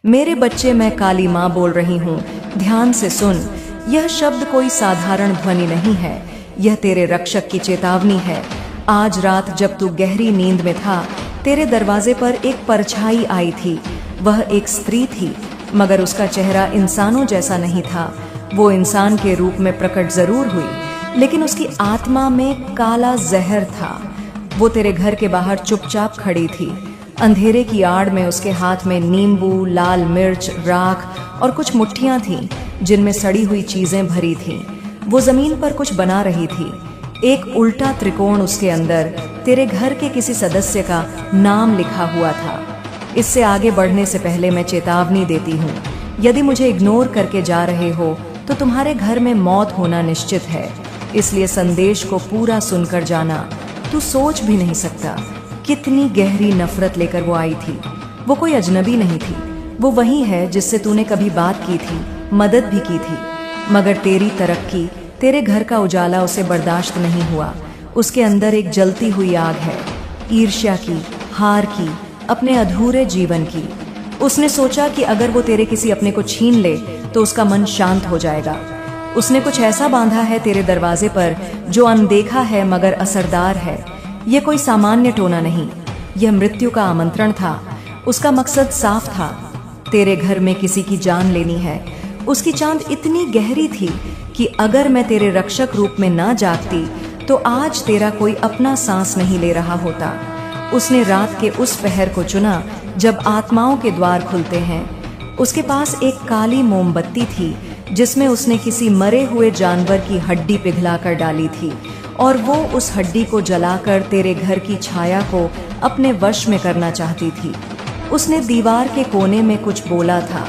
मेरे बच्चे, मैं काली माँ बोल रही हूँ, ध्यान से सुन। यह शब्द कोई साधारण ध्वनि नहीं है, यह तेरे रक्षक की चेतावनी है। आज रात जब तू गहरी नींद में था, तेरे दरवाजे पर एक परछाई आई थी। वह एक स्त्री थी, मगर उसका चेहरा इंसानों जैसा नहीं था। वो इंसान के रूप में प्रकट जरूर हुई, लेकिन उसकी आत्मा में काला जहर था। वो तेरे घर के बाहर चुपचाप खड़ी थी। अंधेरे की आड़ में उसके हाथ में नींबू, लाल मिर्च, राख और कुछ मुट्ठियां थीं जिनमें सड़ी हुई चीजें भरी थीं। वो जमीन पर कुछ बना रही थी। एक उल्टा त्रिकोण उसके अंदर तेरे घर के किसी सदस्य का नाम लिखा हुआ था। इससे आगे बढ़ने से पहले मैं चेतावनी देती हूँ, यदि मुझे इग्नोर करके जा रहे हो तो तुम्हारे घर में मौत होना निश्चित है। इसलिए संदेश को पूरा सुनकर जाना। तू सोच भी नहीं सकता कितनी गहरी नफरत लेकर वो आई थी। वो कोई अजनबी नहीं थी, वो वही है जिससे तूने कभी बात की थी, मदद भी की थी। मगर तेरी तरक्की, तेरे घर का उजाला उसे बर्दाश्त नहीं हुआ। उसके अंदर एक जलती हुई आग है, ईर्ष्या की, हार की, अपने अधूरे जीवन की। उसने सोचा कि अगर वो तेरे किसी अपने को छीन ले तो उसका मन शांत हो जाएगा। उसने कुछ ऐसा बांधा है तेरे दरवाजे पर जो अनदेखा है मगर असरदार है। यह कोई सामान्य टोना नहीं, यह मृत्यु का आमंत्रण था। उसका मकसद साफ था, तेरे घर में किसी की जान लेनी है। उसकी चांद इतनी गहरी थी कि अगर मैं तेरे रक्षक रूप में ना जागती तो आज तेरा कोई अपना सांस नहीं ले रहा होता। उसने रात के उस पहर को चुना जब आत्माओं के द्वार खुलते हैं। उसके पास एक काली मोमबत्ती थी जिसमें उसने किसी मरे हुए जानवर की हड्डी पिघलाकर डाली थी, और वो उस हड्डी को जलाकर तेरे घर की छाया को अपने वश में करना चाहती थी। उसने दीवार के कोने में कुछ बोला था,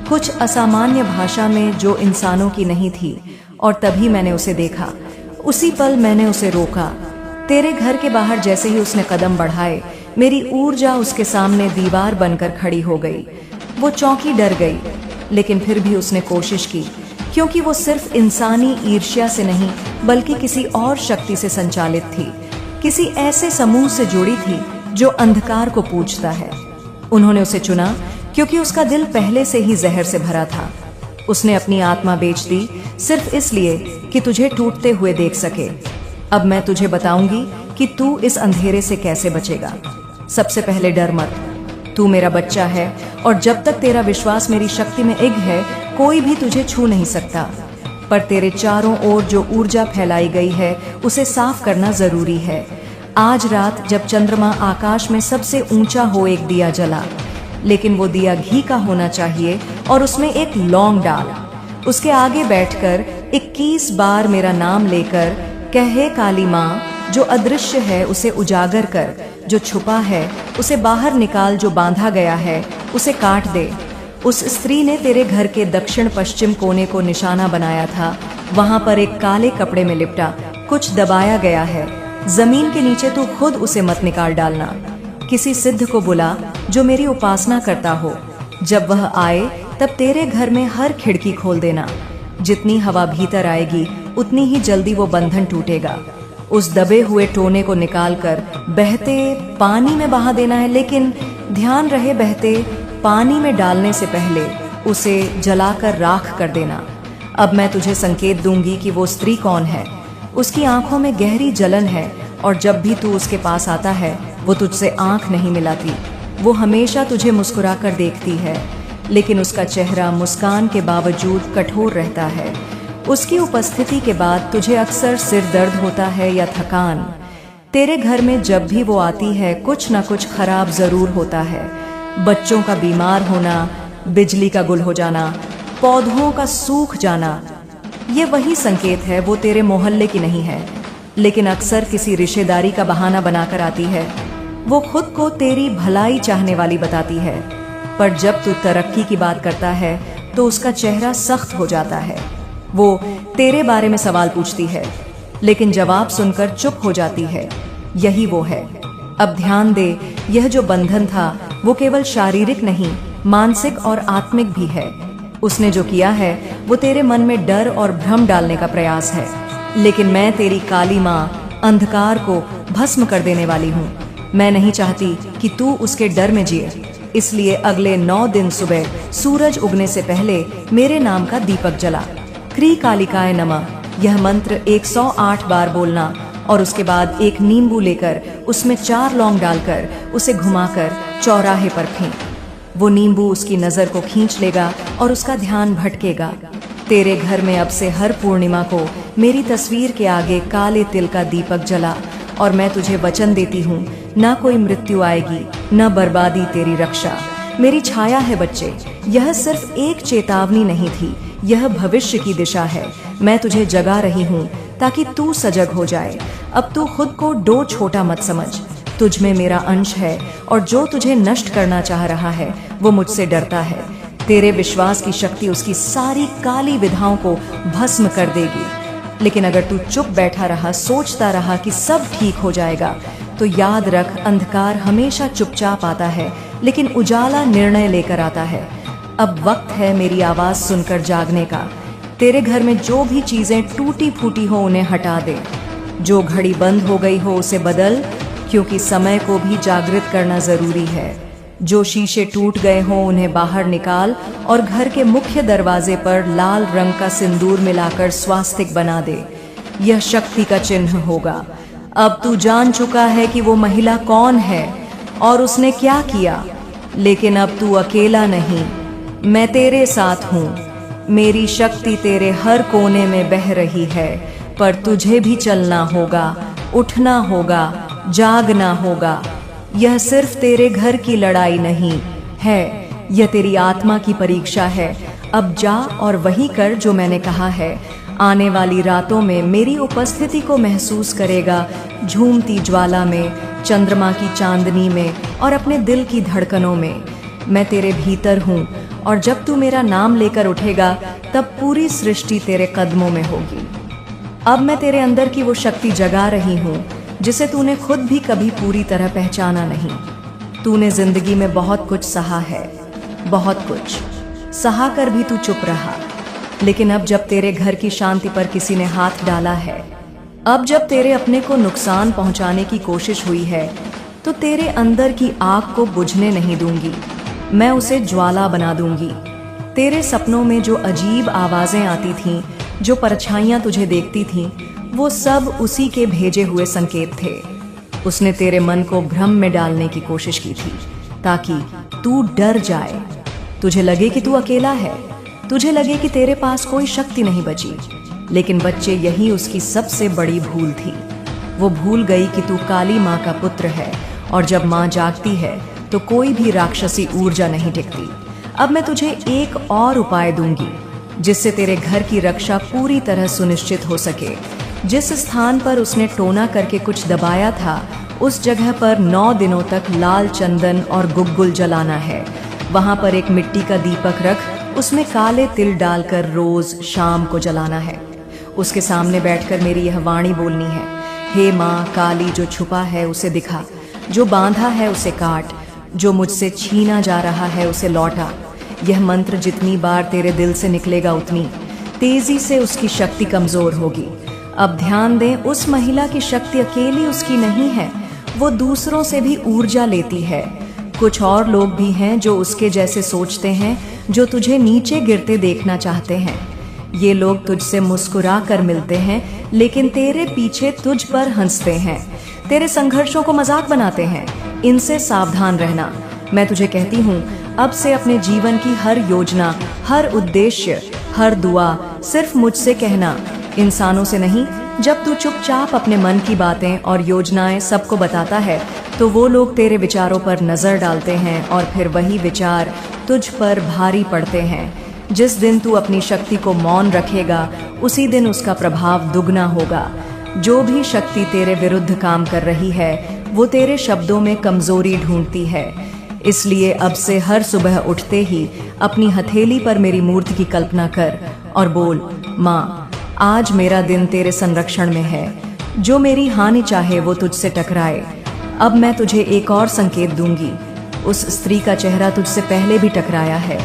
कुछ असामान्य भाषा में जो इंसानों की नहीं थी, और तभी मैंने उसे देखा। उसी पल मैंने उसे रोका। तेरे घर के बाहर जैसे ही उसने कदम बढ़ाए, मेरी ऊर्जा उसके सामने दीवार बनकर खड़ी हो गई। वो चौंकी, डर गई, लेकिन फिर भी उसने कोशिश की, क्योंकि वो सिर्फ इंसानी ईर्ष्या से नहीं बल्कि किसी और शक्ति से संचालित थी, किसी ऐसे समूह से जुड़ी थी जो अंधकार को पूजता है। उन्होंने उसे चुना क्योंकि उसका दिल पहले से ही जहर से भरा था। उसने अपनी आत्मा बेच दी सिर्फ इसलिए कि तुझे टूटते हुए देख सके। अब मैं तुझे बताऊंगी कि तू इस अंधेरे से कैसे बचेगा। सबसे पहले डर मत, तू मेरा बच्चा है, और जब तक तेरा विश्वास मेरी शक्ति में इग है, कोई भी तुझे छू नहीं सकता। पर तेरे चारों ओर जो ऊर्जा फैलाई गई है उसे साफ करना जरूरी है। आज रात जब चंद्रमा आकाश में सबसे ऊंचा हो, एक दिया जला, लेकिन वो दिया घी का होना चाहिए और उसमें एक लौंग डाल। उसके आगे बैठकर 21 बार मेरा नाम लेकर कहे, काली माँ, जो अदृश्य है उसे उजागर कर, जो छुपा है उसे बाहर निकाल, जो बांधा गया है उसे काट दे। उस स्त्री ने तेरे घर के दक्षिण पश्चिम कोने को निशाना बनाया था। वहां पर एक काले कपड़े में लिपटा कुछ दबाया गया है। जमीन के नीचे तू खुद उसे मत निकाल डालना। किसी सिद्ध को बुला जो मेरी उपासना करता हो। जब वह आए तब तेरे घर में हर खिड़की खोल देना। जितनी हवा भीतर आएगी उतनी ही जल्दी वो बंधन टूटेगा। उस दबे हुए टोने को निकालकर बहते पानी में बहा देना है, लेकिन ध्यान रहे, बहते पानी में डालने से पहले उसे जलाकर राख कर देना। अब मैं तुझे संकेत दूंगी कि वो स्त्री कौन है। उसकी आंखों में गहरी जलन है, और जब भी तू उसके पास आता है वो तुझसे आंख नहीं मिलाती। वो हमेशा तुझे मुस्कुराकर देखती है, लेकिन उसका चेहरा मुस्कान के बावजूद कठोर रहता है। उसकी उपस्थिति के बाद तुझे अक्सर सिर दर्द होता है या थकान। तेरे घर में जब भी वो आती है कुछ न कुछ खराब जरूर होता है। बच्चों का बीमार होना, बिजली का गुल हो जाना, पौधों का सूख जाना। ये वही संकेत है। वो तेरे मोहल्ले की नहीं है, लेकिन अक्सर किसी रिश्तेदारी का बहाना बनाकर आती है। वो खुद को तेरी भलाई चाहने वाली बताती है, पर जब तू तरक्की की बात करता है तो उसका चेहरा सख्त हो जाता है। वो तेरे बारे में सवाल पूछती है, लेकिन जवाब सुनकर चुप हो जाती है। यही वो है। अब ध्यान दे, यह जो बंधन था वो केवल शारीरिक नहीं, मानसिक और आत्मिक भी है। उसने जो किया है वो तेरे मन में डर और भ्रम डालने का प्रयास है, लेकिन मैं तेरी काली माँ अंधकार को भस्म कर देने वाली हूँ। मैं नहीं चाहती कि तू उसके डर में जिए। इसलिए अगले 9 दिन सुबह सूरज उगने से पहले मेरे नाम का दीपक जला। क्री कालिकाय नमः यह मंत्र 108 बार बोलना और उसके बाद एक नींबू लेकर उसमें 4 लौंग डालकर उसे घुमाकर चौराहे पर फेंक। वो नींबू उसकी नजर को खींच लेगा और उसका ध्यान भटकेगा। तेरे घर में अब से हर पूर्णिमा को मेरी तस्वीर के आगे काले तिल का दीपक जला और मैं तुझे वचन देती हूँ, ना कोई मृत्यु आएगी, न बर्बादी तेरी रक्षा। मेरी छाया है बच्चे, यह सिर्फ एक चेतावनी नहीं थी, यह भविष्य की दिशा है। मैं तुझे जगा रही हूँ ताकि तू सजग हो जाए। अब तू खुद को डो छोटा मत समझ, तुझ में मेरा अंश है और जो तुझे नष्ट करना चाह रहा है वो मुझसे डरता है। तेरे विश्वास की शक्ति उसकी सारी काली विधाओं को भस्म कर देगी। लेकिन अगर तू चुप बैठा रहा, सोचता रहा कि सब ठीक हो जाएगा, तो याद रख, अंधकार हमेशा चुपचाप आता है लेकिन उजाला निर्णय लेकर आता है। अब वक्त है मेरी आवाज सुनकर जागने का। तेरे घर में जो भी चीजें टूटी फूटी हो उन्हें हटा दे, जो घड़ी बंद हो गई हो उसे बदल, क्योंकि समय को भी जागृत करना जरूरी है। जो शीशे टूट गए हों उन्हें बाहर निकाल और घर के मुख्य दरवाजे पर लाल रंग का सिंदूर मिलाकर स्वास्तिक बना दे। यह शक्ति का चिन्ह होगा। अब तू जान चुका है कि वो महिला कौन है और उसने क्या किया, लेकिन अब तू अकेला नहीं, मैं तेरे साथ हूँ। मेरी शक्ति तेरे हर कोने में बह रही है, पर तुझे भी चलना होगा, उठना होगा, जागना होगा। यह सिर्फ तेरे घर की लड़ाई नहीं है, यह तेरी आत्मा की परीक्षा है। अब जा और वही कर जो मैंने कहा है। आने वाली रातों में मेरी उपस्थिति को महसूस करेगा, झूमती ज्वाला में, चंद्रमा की चांदनी में और अपने दिल की धड़कनों में। मैं तेरे भीतर हूँ और जब तू मेरा नाम लेकर उठेगा तब पूरी सृष्टि तेरे कदमों में होगी। अब मैं तेरे अंदर की वो शक्ति जगा रही हूँ जिसे तूने खुद भी कभी पूरी तरह पहचाना नहीं। तूने जिंदगी में बहुत कुछ सहा है, बहुत कुछ सहा कर भी तू चुप रहा। लेकिन अब जब तेरे घर की शांति पर किसी ने हाथ डाला है, अब जब तेरे अपने को नुकसान पहुंचाने की कोशिश हुई है, तो तेरे अंदर की आग को बुझने नहीं दूंगी, मैं उसे ज्वाला बना दूंगी। तेरे सपनों में जो अजीब आवाजें आती थीं, जो परछाइयां तुझे देखती थीं, वो सब उसी के भेजे हुए संकेत थे। उसने तेरे मन को भ्रम में डालने की कोशिश की थी ताकि तू डर जाए, तुझे लगे कि तू अकेला है, तुझे लगे कि तेरे पास कोई शक्ति नहीं बची। लेकिन बच्चे, यही उसकी सबसे बड़ी भूल थी। वो भूल गई कि तू काली माँ का पुत्र है और जब माँ जागती है तो कोई भी राक्षसी ऊर्जा नहीं टिकती। अब मैं तुझे एक और उपाय दूंगी जिससे तेरे घर की रक्षा पूरी तरह सुनिश्चित हो सके। जिस स्थान पर उसने टोना करके कुछ दबाया था, उस जगह पर 9 दिनों तक लाल चंदन और गुग्गुल जलाना है। वहां पर एक मिट्टी का दीपक रख, उसमें काले तिल डालकर रोज शाम को जलाना है। उसके सामने बैठकर मेरी यह वाणी बोलनी है, हे माँ काली, जो छुपा है उसे दिखा, जो बांधा है उसे काट, जो मुझसे छीना जा रहा है उसे लौटा। यह मंत्र जितनी बार तेरे दिल से निकलेगा उतनी तेजी से उसकी शक्ति कमजोर होगी। अब ध्यान दें, उस महिला की शक्ति अकेली उसकी नहीं है, वो दूसरों से भी ऊर्जा लेती है। कुछ और लोग भी हैं जो उसके जैसे सोचते हैं, जो तुझे नीचे गिरते देखना चाहते हैं। ये लोग तुझसे मुस्कुरा कर मिलते हैं, लेकिन तेरे पीछे तुझ पर हंसते हैं, तेरे संघर्षों को मजाक बनाते हैं। इनसे सावधान रहना। मैं तुझे कहती हूँ, अब से अपने जीवन की हर योजना, हर उद्देश्य, हर दुआ सिर्फ मुझसे कहना, इंसानों से नहीं। जब तू चुपचाप अपने मन की बातें और योजनाएं सबको बताता है, तो वो लोग तेरे विचारों पर नजर डालते हैं और फिर वही विचार तुझ पर भारी पड़ते हैं। जिस दिन तू अपनी शक्ति को मौन रखेगा, उसी दिन उसका प्रभाव दुगना होगा। जो भी शक्ति तेरे विरुद्ध काम कर रही है, वो तेरे शब्दों में कमजोरी ढूंढती है। इसलिए अब से हर सुबह उठते ही अपनी हथेली पर मेरी मूर्ति की कल्पना कर और बोल, माँ आज मेरा दिन तेरे संरक्षण में है। जो मेरी हानि चाहे वो तुझसे टकराए। अब मैं तुझे एक और संकेत दूंगी। उस स्त्री का चेहरा तुझसे पहले भी टकराया है,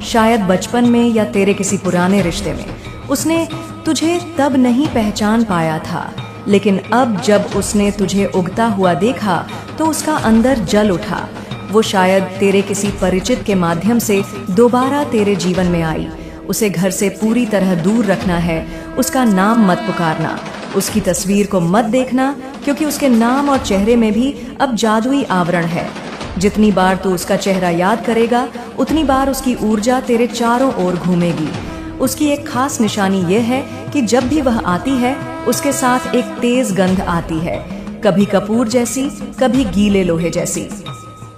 शायद बचपन में या तेरे किसी पुराने रिश्ते में। उसने तुझे तब नहीं पहचान पाया था, लेकिन अब जब उसने तुझे उगता हुआ देखा तो उसका अंदर जल उठा। वो शायद तेरे किसी परिचित के माध्यम से दोबारा तेरे जीवन में आई। उसे घर से पूरी तरह दूर रखना है, उसका नाम मत पुकारना, उसकी तस्वीर को मत देखना, क्योंकि उसके नाम और चेहरे में भी अब जादुई आवरण है। जितनी बार तू उसका चेहरा याद करेगा, उतनी बार उसकी ऊर्जा तेरे चारों ओर घूमेगी। उसकी एक खास निशानी यह है कि जब भी वह आती है, उसके साथ एक तेज गंध आती है, कभी कपूर जैसी, कभी गीले लोहे जैसी।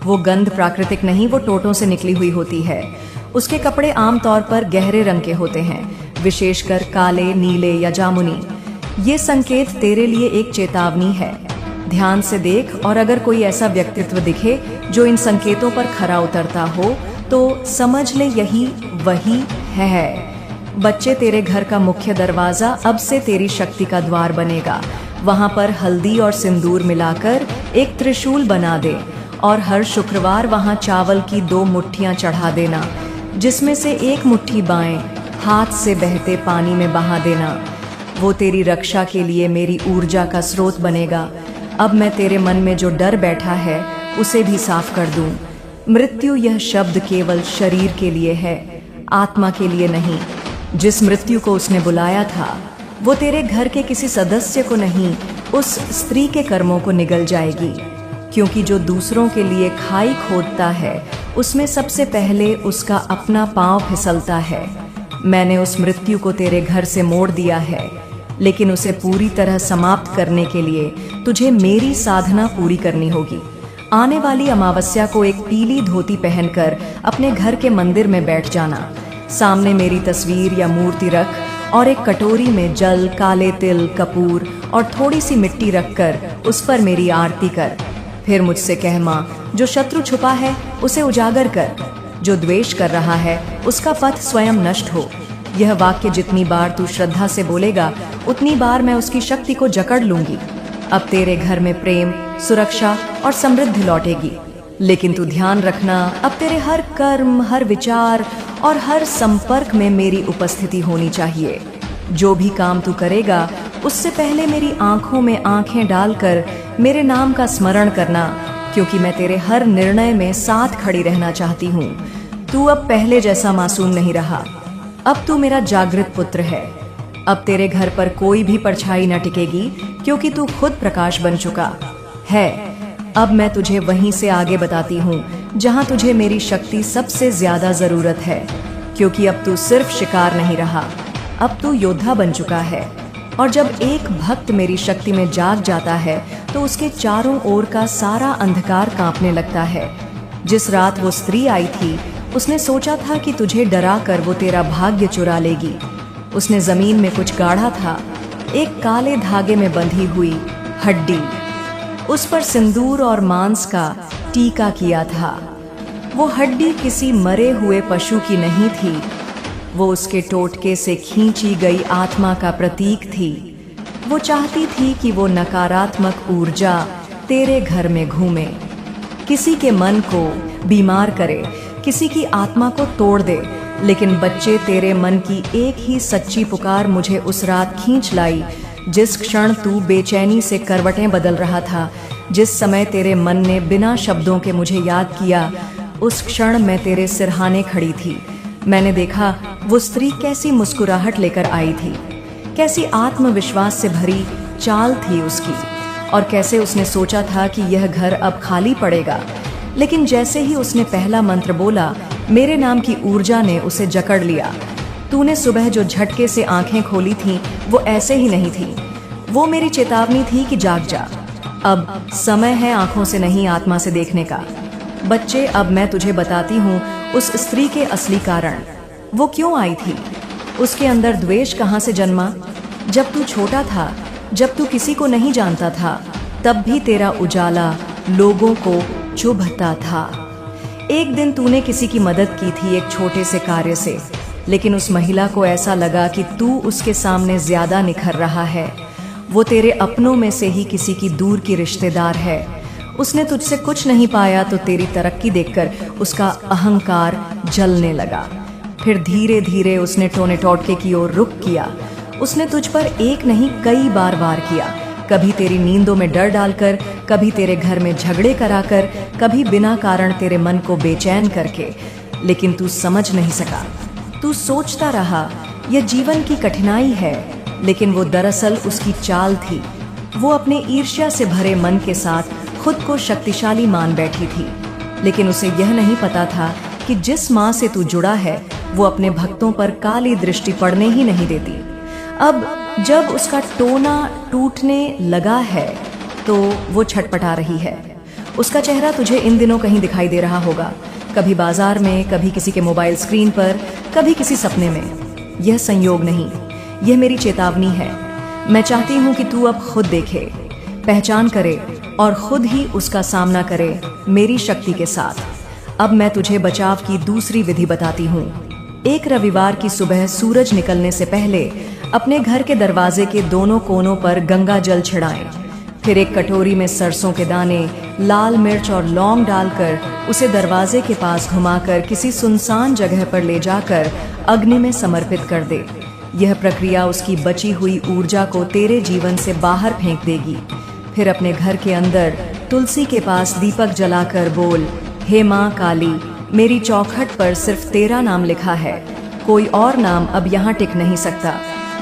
वो गंध प्राकृतिक नहीं, वो टोटों से निकली हुई होती है। उसके कपड़े आमतौर पर गहरे रंग के होते हैं, विशेषकर काले, नीले या जामुनी। ये संकेत तेरे लिए एक चेतावनी है। ध्यान से देख, और अगर कोई ऐसा व्यक्तित्व दिखे जो इन संकेतों पर खरा उतरता हो, तो समझ ले यही वही है। बच्चे, तेरे घर का मुख्य दरवाजा अब से तेरी शक्ति का द्वार बनेगा। वहां पर हल्दी और सिंदूर मिलाकर एक त्रिशूल बना दे, और हर शुक्रवार वहां चावल की 2 मुट्ठियां चढ़ा देना, जिसमें से एक मुट्ठी बाएं हाथ से बहते पानी में बहा देना। वो तेरी रक्षा के लिए मेरी ऊर्जा का स्रोत बनेगा। अब मैं तेरे मन में जो डर बैठा है, उसे भी साफ कर दूं। मृत्यु, यह शब्द केवल शरीर के लिए है, आत्मा के लिए नहीं। जिस मृत्यु को उसने बुलाया था, वो तेरे घर के किसी सदस्य को नहीं, उस स्त्री के कर्मों को निगल जाएगी। क्योंकि जो दूसरों के लिए खाई खोदता है, उसमें सबसे पहले उसका अपना पांव फिसलता है। मैंने उस मृत्यु को तेरे घर से मोड़ दिया है, लेकिन उसे पूरी तरह समाप्त करने के लिए तुझे मेरी साधना पूरी करनी होगी। आने वाली अमावस्या को एक पीली धोती पहनकर अपने घर के मंदिर में बैठ जाना। सामने मेरी तस्वीर या मूर्ति रख, और एक कटोरी में जल, काले तिल, कपूर और थोड़ी सी मिट्टी रखकर उस पर मेरी आरती कर। फिर मुझसे कह, माँ, जो शत्रु छुपा है उसे उजागर कर, जो द्वेष कर रहा है उसका पथ स्वयं नष्ट हो। यह वाक्य जितनी बार तू श्रद्धा से बोलेगा, उतनी बार मैं उसकी शक्ति को जकड़ लूंगी। अब तेरे घर में प्रेम, सुरक्षा और समृद्धि लौटेगी। लेकिन तू ध्यान रखना, अब तेरे हर कर्म, हर विचार और हर संपर्क में मेरी उपस्थिति होनी चाहिए। जो भी काम तू करेगा, उससे पहले मेरी आंखों में आंखें डालकर मेरे नाम का स्मरण करना, क्योंकि मैं तेरे हर निर्णय में साथ खड़ी रहना चाहती हूँ। तू अब पहले जैसा मासूम नहीं रहा। अब तू मेरा जागृत पुत्र है। अब तेरे घर पर कोई भी परछाई न टिकेगी, क्योंकि तू खुद प्रकाश बन चुका है। अब मैं तुझे वहीं से आगे बताती हूँ जहाँ तुझे मेरी शक्ति सबसे ज्यादा जरूरत है, क्योंकि अब तू सिर्फ शिकार नहीं रहा, अब तू योद्धा बन चुका है। और जब एक भक्त मेरी शक्ति में जाग जाता है, तो उसके चारों ओर का सारा अंधकार कांपने लगता है। जिस रात वो स्त्री आई थी, उसने सोचा था कि तुझे डरा कर वो तेरा भाग्य चुरा लेगी। उसने जमीन में कुछ गाढ़ा था, एक काले धागे में बंधी हुई हड्डी। उस पर सिंदूर और मांस का टीका किया था। वो हड्डी किसी मरे हुए पशु की नहीं थी, वो उसके टोटके से खींची गई आत्मा का प्रतीक थी। वो चाहती थी कि वो नकारात्मक ऊर्जा तेरे घर में घूमे, किसी के मन को बीमार करे, किसी की आत्मा को तोड़ दे। लेकिन बच्चे, तेरे मन की एक ही सच्ची पुकार मुझे उस रात खींच लाई, जिस क्षण तू बेचैनी से करवटें बदल रहा था, जिस समय तेरे मन ने बिना शब्दों के मुझे याद किया, उस क्षण मैं तेरे सिरहाने खड़ी थी। मैंने देखा वो स्त्री कैसी मुस्कुराहट लेकर आई थी, कैसी आत्मविश्वास से भरी चाल थी उसकी, और कैसे उसने सोचा था कि यह घर अब खाली पड़ेगा। लेकिन जैसे ही उसने पहला मंत्र बोला, मेरे नाम की ऊर्जा ने उसे जकड़ लिया। तूने सुबह जो झटके से आंखें खोली थीं, वो ऐसे ही नहीं थी। वो मेरी चेतावनी थी कि जाग जा, अब समय है आंखों से नहीं आत्मा से देखने का। बच्चे, अब मैं तुझे बताती हूँ उस स्त्री के असली कारण। वो क्यों आई थी, उसके अंदर द्वेष कहाँ से जन्मा। जब तू छोटा था, जब तू किसी को नहीं जानता था, तब भी तेरा उजाला लोगों को चुभता था। एक दिन तूने किसी की मदद की थी एक छोटे से कार्य से, लेकिन उस महिला को ऐसा लगा कि तू उसके सामने ज्यादा निखर रहा है। वो तेरे अपनों में से ही किसी की दूर की रिश्तेदार है। उसने तुझसे कुछ नहीं पाया, तो तेरी तरक्की देखकर उसका अहंकार जलने लगा। फिर धीरे धीरे उसने टोने टोटके की ओर रुख किया। उसने तुझ पर एक नहीं कई बार वार किया, कभी तेरी नींदों में डर डालकर, कभी तेरे घर में झगड़े कराकर, कभी बिना कारण तेरे मन को बेचैन करके। लेकिन तू समझ नहीं सका। तू सोचता रहा यह जीवन की कठिनाई है, लेकिन वो दरअसल उसकी चाल थी। वो अपने ईर्ष्या से भरे मन के साथ खुद को शक्तिशाली मान बैठी थी, लेकिन उसे यह नहीं पता था कि जिस माँ से तू जुड़ा है वो अपने भक्तों पर काली दृष्टि पड़ने ही नहीं देती। अब जब उसका टोना टूटने लगा है तो वो छटपटा रही है। उसका चेहरा तुझे इन दिनों कहीं दिखाई दे रहा होगा, कभी बाजार में, कभी किसी के मोबाइल स्क्रीन पर, कभी किसी सपने में। यह संयोग नहीं, यह मेरी चेतावनी है। मैं चाहती हूँ कि तू अब खुद देखे, पहचान करे और खुद ही उसका सामना करे मेरी शक्ति के साथ। अब मैं तुझे बचाव की दूसरी विधि बताती हूँ। एक रविवार की सुबह सूरज निकलने से पहले अपने घर के दरवाजे के दोनों कोनों पर गंगा जल छिड़ाएं। फिर एक कटोरी में सरसों के दाने, लाल मिर्च और लौंग डालकर उसे दरवाजे के पास घुमाकर किसी सुनसान जगह पर ले जाकर अग्नि में समर्पित कर दे। यह प्रक्रिया उसकी बची हुई ऊर्जा को तेरे जीवन से बाहर फेंक देगी। फिर अपने घर के अंदर तुलसी के पास दीपक जलाकर बोल, हे माँ काली, मेरी चौखट पर सिर्फ तेरा नाम लिखा है, कोई और नाम अब यहाँ टिक नहीं सकता।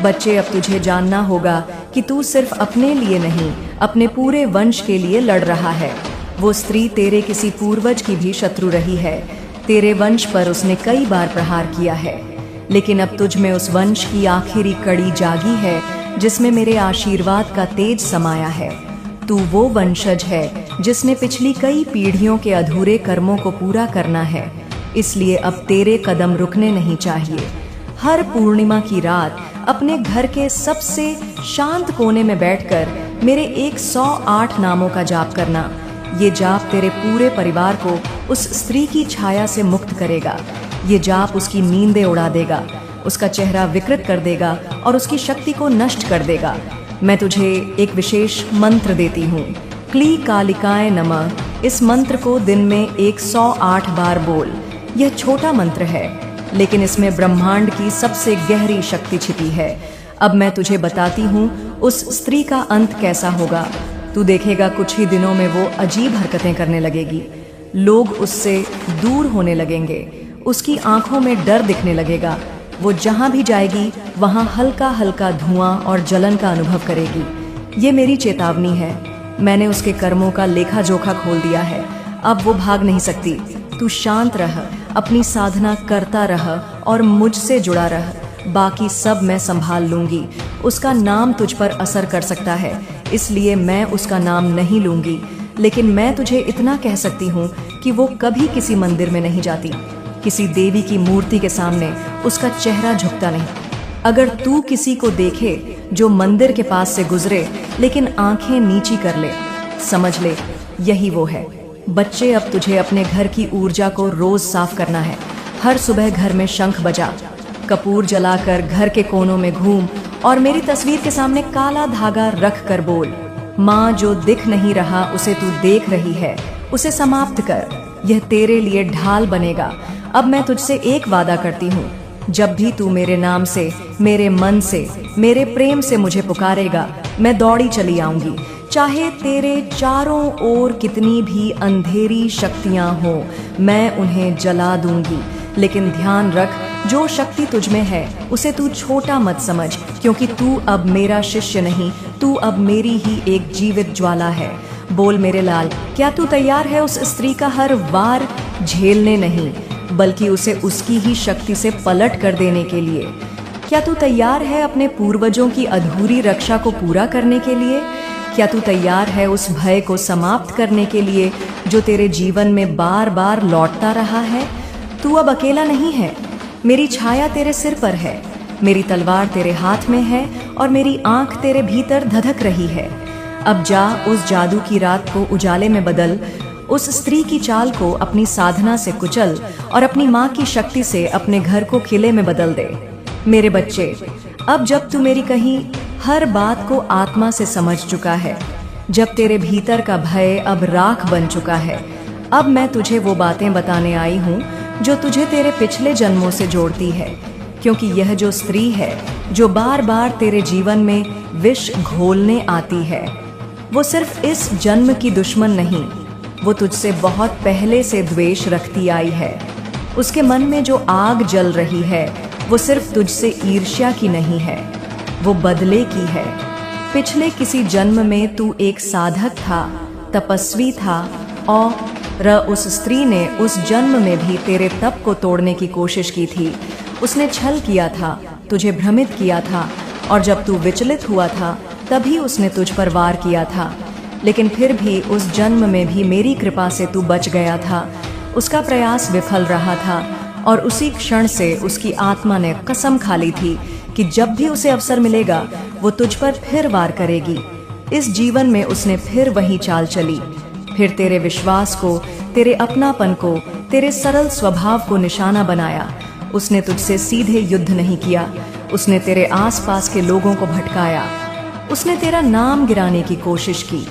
बच्चे, अब तुझे जानना होगा कि तू सिर्फ अपने लिए नहीं, अपने पूरे वंश के लिए लड़ रहा है। वो स्त्री तेरे किसी पूर्वज की भी शत्रु रही है। तेरे वंश पर उसने कई बार प्रहार किया है, लेकिन अब तुझ में उस वंश की आखिरी कड़ी जागी है जिसमें मेरे आशीर्वाद का तेज समाया है। तू वो वंशज है जिसने पिछली कई पीढ़ियों के अधूरे कर्मों को पूरा करना है, इसलिए अब तेरे कदम रुकने नहीं चाहिए। हर पूर्णिमा की रात अपने घर के सबसे शांत कोने में बैठकर मेरे 108 नामों का जाप करना। ये जाप तेरे पूरे परिवार को उस स्त्री की छाया से मुक्त करेगा। ये जाप उसकी नींदें उड़ा देगा, उसका चेहरा विकृत कर देगा और उसकी शक्ति को नष्ट कर देगा। मैं तुझे एक विशेष मंत्र देती हूँ, क्ली कालिकाय नमः। इस मंत्र को दिन में 108 बार बोल। यह छोटा मंत्र है, लेकिन इसमें ब्रह्मांड की सबसे गहरी शक्ति छिपी है। अब मैं तुझे बताती हूँ उस स्त्री का अंत कैसा होगा। तू देखेगा कुछ ही दिनों में वो अजीब हरकतें करने लगेगी। लोग उससे दूर होने लगेंगे, उसकी आंखों में डर दिखने लगेगा। वो जहाँ भी जाएगी वहाँ हल्का हल्का धुआं और जलन का अनुभव करेगी। ये मेरी चेतावनी है। मैंने उसके कर्मों का लेखा जोखा खोल दिया है। अब वो भाग नहीं सकती। तू शांत रह, अपनी साधना करता रह और मुझसे जुड़ा रह। बाकी सब मैं संभाल लूंगी। उसका नाम तुझ पर असर कर सकता है, इसलिए मैं उसका नाम नहीं लूंगी। लेकिन मैं तुझे इतना कह सकती हूँ कि वो कभी किसी मंदिर में नहीं जाती। किसी देवी की मूर्ति के सामने उसका चेहरा झुकता नहीं। अगर तू किसी को देखे जो मंदिर के पास से गुजरे लेकिन आंखें नीची कर ले, समझ ले यही वो है। बच्चे, अब तुझे अपने घर की ऊर्जा को रोज साफ करना है। हर सुबह घर में शंख बजा, कपूर जलाकर घर के कोनों में घूम और मेरी तस्वीर के सामने काला धागा रख कर बोल, माँ जो दिख नहीं रहा उसे तू देख रही है, उसे समाप्त कर। यह तेरे लिए ढाल बनेगा। अब मैं तुझसे एक वादा करती हूँ, जब भी तू मेरे नाम से, मेरे मन से, मेरे प्रेम से मुझे पुकारेगा, मैं दौड़ी चली आऊंगी। चाहे तेरे चारों ओर कितनी भी अंधेरी शक्तियां हो, मैं उन्हें जला दूंगी। लेकिन ध्यान रख, जो शक्ति तुझ में है उसे तू छोटा मत समझ, क्योंकि तू अब मेरा शिष्य नहीं, तू अब मेरी ही एक जीवित ज्वाला है। बोल मेरे लाल, क्या तू तैयार है उस स्त्री का हर वार झेलने नहीं, बल्कि उसे उसकी ही शक्ति से पलट कर देने के लिए? क्या तू तैयार है अपने पूर्वजों की अधूरी रक्षा को पूरा करने के लिए? क्या तू तैयार है उस भय को समाप्त करने के लिए जो तेरे जीवन में बार बार लौटता रहा है? तू अब अकेला नहीं है। मेरी छाया तेरे सिर पर है, मेरी तलवार तेरे हाथ में है और मेरी आंख तेरे भीतर धधक रही है। अब जा, उस जादू की रात को उजाले में बदल, उस स्त्री की चाल को अपनी साधना से कुचल और अपनी माँ की शक्ति से अपने घर को किले में बदल दे। मेरे बच्चे, अब जब तू मेरी कही हर बात को आत्मा से समझ चुका है, जब तेरे भीतर का भय अब राख बन चुका है, अब मैं तुझे वो बातें बताने आई हूँ जो तुझे तेरे पिछले जन्मों से जोड़ती है। क्योंकि यह जो स्त्री है जो बार बार तेरे जीवन में विष घोलने आती है, वो सिर्फ इस जन्म की दुश्मन नहीं, वो तुझसे बहुत पहले से द्वेष रखती आई है। उसके मन में जो आग जल रही है वो सिर्फ तुझसे ईर्ष्या की नहीं है, वो बदले की है। पिछले किसी जन्म में तू एक साधक था, तपस्वी था, और उस स्त्री ने उस जन्म में भी तेरे तप को तोड़ने की कोशिश की थी। उसने छल किया था, तुझे भ्रमित किया था, और जब तू विचलित हुआ था तभी उसने तुझ पर वार किया था। लेकिन फिर भी उस जन्म में भी मेरी कृपा से तू बच गया था। उसका प्रयास विफल रहा था, और उसी क्षण से उसकी आत्मा ने कसम खा ली थी कि जब भी उसे अवसर मिलेगा वो तुझ पर फिर वार करेगी। इस जीवन में उसने फिर वही चाल चली, फिर तेरे विश्वास को, तेरे अपनापन को, तेरे सरल स्वभाव को निशाना बनाया। उसने तुझसे सीधे युद्ध नहीं किया, उसने तेरे आसपास के लोगों को भटकाया। उसने तेरा नाम गिराने की कोशिश की,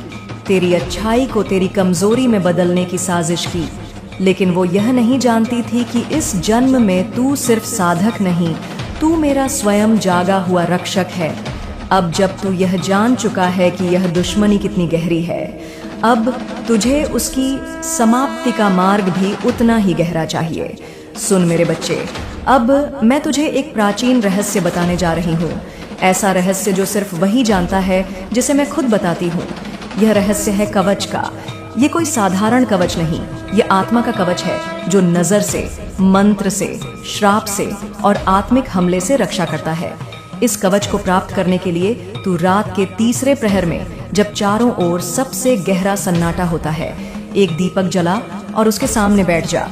तेरी अच्छाई को तेरी कमजोरी में बदलने की साजिश की। लेकिन वो यह नहीं जानती थी कि इस जन्म में तू सिर्फ साधक नहीं, तू मेरा स्वयं जागा हुआ रक्षक है। अब जब तू यह जान चुका है कि यह दुश्मनी कितनी गहरी है, अब तुझे उसकी समाप्ति का मार्ग भी उतना ही गहरा चाहिए। सुन मेरे बच्चे, अब मैं तुझे एक प्राचीन रहस्य बताने जा रही हूँ। ऐसा रहस्य जो सिर्फ वही जानता है जिसे मैं खुद बताती हूँ। यह रहस्य है कवच का। ये कोई साधारण कवच नहीं, ये आत्मा का कवच है जो नजर से, मंत्र से, श्राप से और आत्मिक हमले से रक्षा करता है। इस कवच को प्राप्त करने के लिए तू रात के तीसरे प्रहर में, जब चारों ओर सबसे गहरा सन्नाटा होता है, एक दीपक जला और उसके सामने बैठ जा।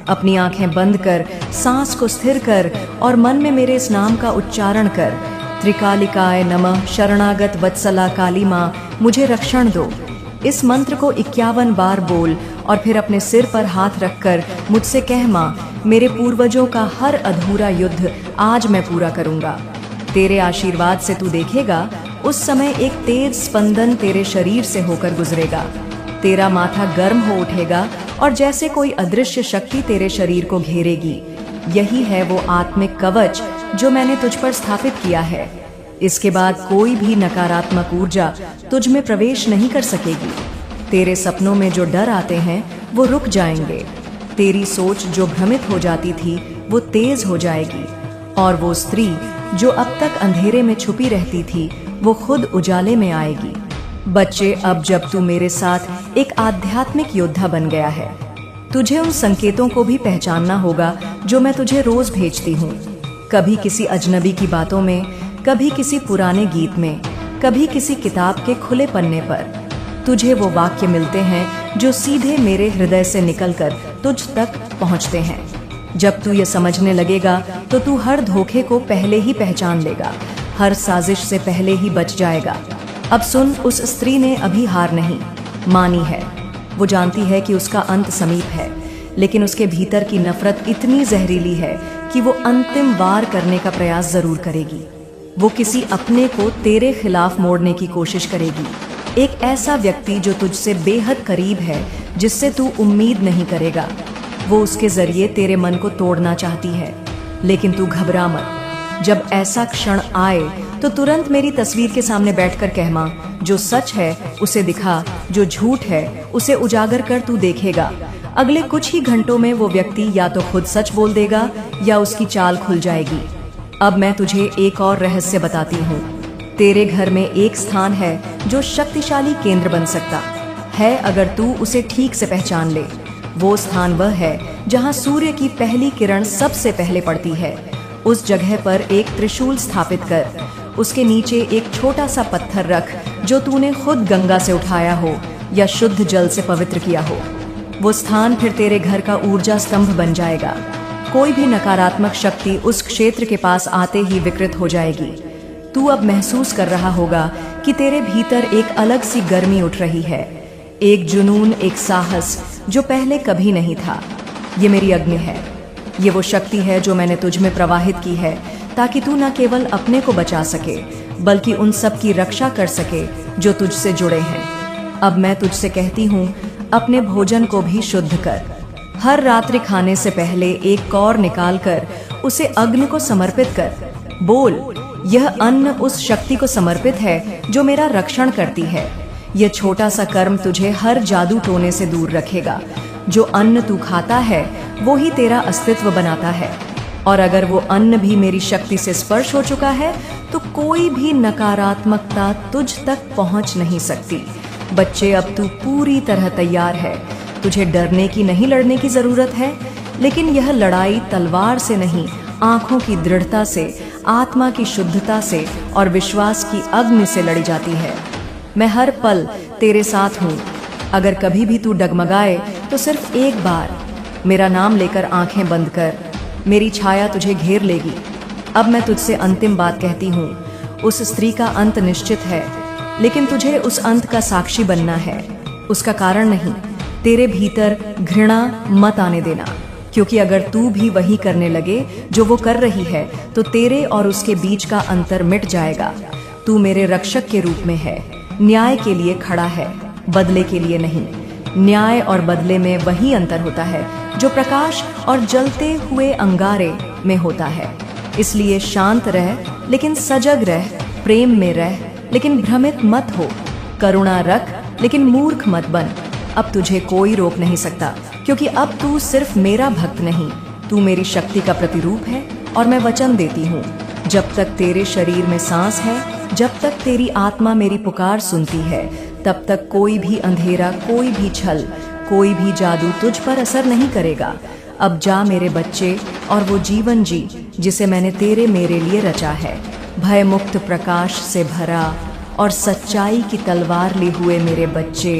अपनी आंखें बंद कर, सांस को स्थिर कर और मन में मेरे इस नाम का उच्चारण कर, त्रिकालिकाय नमः, शरणागत वत्सला काली माँ, मुझे रक्षण दो। इस मंत्र को 51 बार बोल और फिर अपने सिर पर हाथ रखकर मुझसे कह, माँ, मेरे पूर्वजों का हर अधूरा युद्ध आज मैं पूरा करूंगा। तेरे आशीर्वाद से तू देखेगा, उस समय एक तेज स्पंदन तेरे शरीर से होकर गुजरेगा। तेरा माथा गर्म हो उठेगा और जैसे कोई अदृश्य शक्ति तेरे शरीर को घेरेगी। यही है वो आत्मिक कवच जो मैंने तुझ पर स्थापित किया है। इसके बाद कोई भी नकारात्मक ऊर्जा तुझ में प्रवेश नहीं कर सकेगी। तेरे सपनों में जो डर आते हैं वो रुक जाएंगे। तेरी सोच जो भ्रमित हो जाती थी वो तेज हो जाएगी, और वो स्त्री जो अब तक अंधेरे में छुपी रहती थी वो खुद उजाले में आएगी। बच्चे, अब जब तू मेरे साथ एक आध्यात्मिक योद्धा बन गया है, तुझे उन संकेतों को भी पहचानना होगा जो मैं तुझे रोज भेजती हूँ। कभी किसी अजनबी की बातों में, कभी किसी पुराने गीत में, कभी किसी किताब के खुले पन्ने पर तुझे वो वाक्य मिलते हैं जो सीधे मेरे हृदय से निकलकर तुझ तक पहुँचते हैं। जब तू ये समझने लगेगा तो तू हर धोखे को पहले ही पहचान लेगा, हर साजिश से पहले ही बच जाएगा। अब सुन, उस स्त्री ने अभी हार नहीं मानी है। वो जानती है कि उसका अंत समीप है, लेकिन उसके भीतर की नफरत इतनी जहरीली है कि वो अंतिम वार करने का प्रयास जरूर करेगी। वो किसी अपने को तेरे खिलाफ मोड़ने की कोशिश करेगी। एक ऐसा व्यक्ति जो तुझसे बेहद करीब है, जिससे तू उम्मीद नहीं करेगा। वो उसके जरिए तेरे मन को तोड़ना चाहती है, लेकिन तू घबरा मत। जब ऐसा क्षण आए तो तुरंत मेरी तस्वीर के सामने बैठकर कह, माँ, जो सच है उसे दिखा, जो झूठ है उसे उजागर कर तू देखेगा। अगले कुछ ही घंटों में वो व्यक्ति या तो खुद सच बोल देगा या उसकी चाल खुल जाएगी। अब मैं तुझे एक और रहस्य बताती हूँ। तेरे घर में एक स्थान है जो शक्तिशाली केंद्र बन सकता है अगर तू उसे ठीक से पहचान ले। वो स्थान वह है जहाँ सूर्य की पहली किरण सबसे पहले पड़ती है। उस जगह पर एक त्रिशूल स्थापित कर, उसके नीचे एक छोटा सा पत्थर रख जो तूने खुद गंगा से उठाया हो या शुद्ध जल से पवित्र किया हो। वो स्थान फिर तेरे घर का ऊर्जा स्तंभ बन जाएगा। कोई भी नकारात्मक शक्ति उस क्षेत्र के पास आते ही विकृत हो जाएगी। तू अब महसूस कर रहा होगा कि तेरे भीतर एक अलग सी गर्मी उठ रही है, एक जुनून, एक साहस जो पहले कभी नहीं था। ये मेरी अग्नि है। ये वो शक्ति है जो मैंने तुझ में प्रवाहित की है ताकि तू न केवल अपने को बचा सके बल्कि उन सब की रक्षा कर सके जो तुझसे जुड़े हैं। अब मैं तुझसे कहती हूँ, अपने भोजन को भी शुद्ध कर। हर रात्रि खाने से पहले एक कौर निकाल कर उसे अग्नि को समर्पित कर। बोल, यह अन्न उस शक्ति को समर्पित है जो मेरा रक्षण करती है। यह छोटा सा कर्म तुझे हर जादू टोने से दूर रखेगा। जो अन्न तू खाता है वो ही तेरा अस्तित्व बनाता है, और अगर वो अन्न भी मेरी शक्ति से स्पर्श हो चुका है तो कोई भी नकारात्मकता तुझ तक पहुंच नहीं सकती। बच्चे, अब तू पूरी तरह तैयार है। तुझे डरने की नहीं, लड़ने की जरूरत है, लेकिन यह लड़ाई तलवार से नहीं, आंखों की दृढ़ता से, आत्मा की शुद्धता से और विश्वास की अग्नि से लड़ी जाती है। मैं हर पल तेरे साथ हूँ। अगर कभी भी तू डगमगाए तो सिर्फ एक बार मेरा नाम लेकर आंखें बंद कर। मेरी छाया तुझे घेर लेगी। अब मैं तुझसे अंतिम बात कहती हूँ। उस स्त्री का अंत निश्चित है, लेकिन तुझे उस अंत का साक्षी बनना है, उसका कारण नहीं। तेरे भीतर घृणा मत आने देना, क्योंकि अगर तू भी वही करने लगे जो वो कर रही है तो तेरे और उसके बीच का अंतर मिट जाएगा। तू मेरे रक्षक के रूप में है, न्याय के लिए खड़ा है, बदले के लिए नहीं। न्याय और बदले में वही अंतर होता है जो प्रकाश और जलते हुए अंगारे में होता है। इसलिए शांत रह लेकिन सजग रह, प्रेम में रह लेकिन भ्रमित मत हो, करुणा रख लेकिन मूर्ख मत बन। अब तुझे कोई रोक नहीं सकता, क्योंकि अब तू सिर्फ मेरा भक्त नहीं, तू मेरी शक्ति का प्रतिरूप है। और मैं वचन देती हूँ, जब तक तेरे शरीर में सांस है, जब तक तेरी आत्मा मेरी पुकार सुनती है, तब तक कोई भी अंधेरा, कोई भी छल, कोई भी जादू तुझ पर असर नहीं करेगा। अब जा मेरे बच्चे, और वो जीवन जी जिसे मैंने तेरे मेरे लिए रचा है, भय मुक्त, प्रकाश से भरा और सच्चाई की तलवार लिए हुए मेरे बच्चे।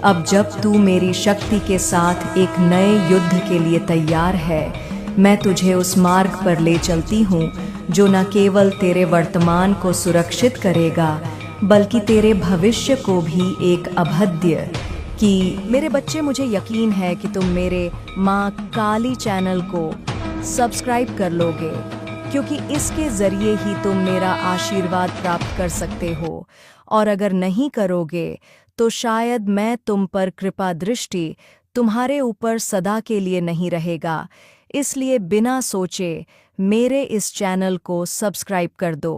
अब जब तू मेरी शक्ति के साथ एक नए युद्ध के लिए तैयार है, मैं तुझे उस मार्ग पर ले चलती हूँ जो न केवल तेरे वर्तमान को सुरक्षित करेगा, बल्कि तेरे भविष्य को भी एक अभेद्य। कि मेरे बच्चे, मुझे यकीन है कि तुम मेरे माँ काली चैनल को सब्सक्राइब कर लोगे, क्योंकि इसके जरिए ही तुम मेरा आशीर्वाद प्राप्त कर सकते हो। और अगर नहीं करोगे तो शायद मैं तुम पर कृपा दृष्टि तुम्हारे ऊपर सदा के लिए नहीं रहेगा। इसलिए बिना सोचे मेरे इस चैनल को सब्सक्राइब कर दो।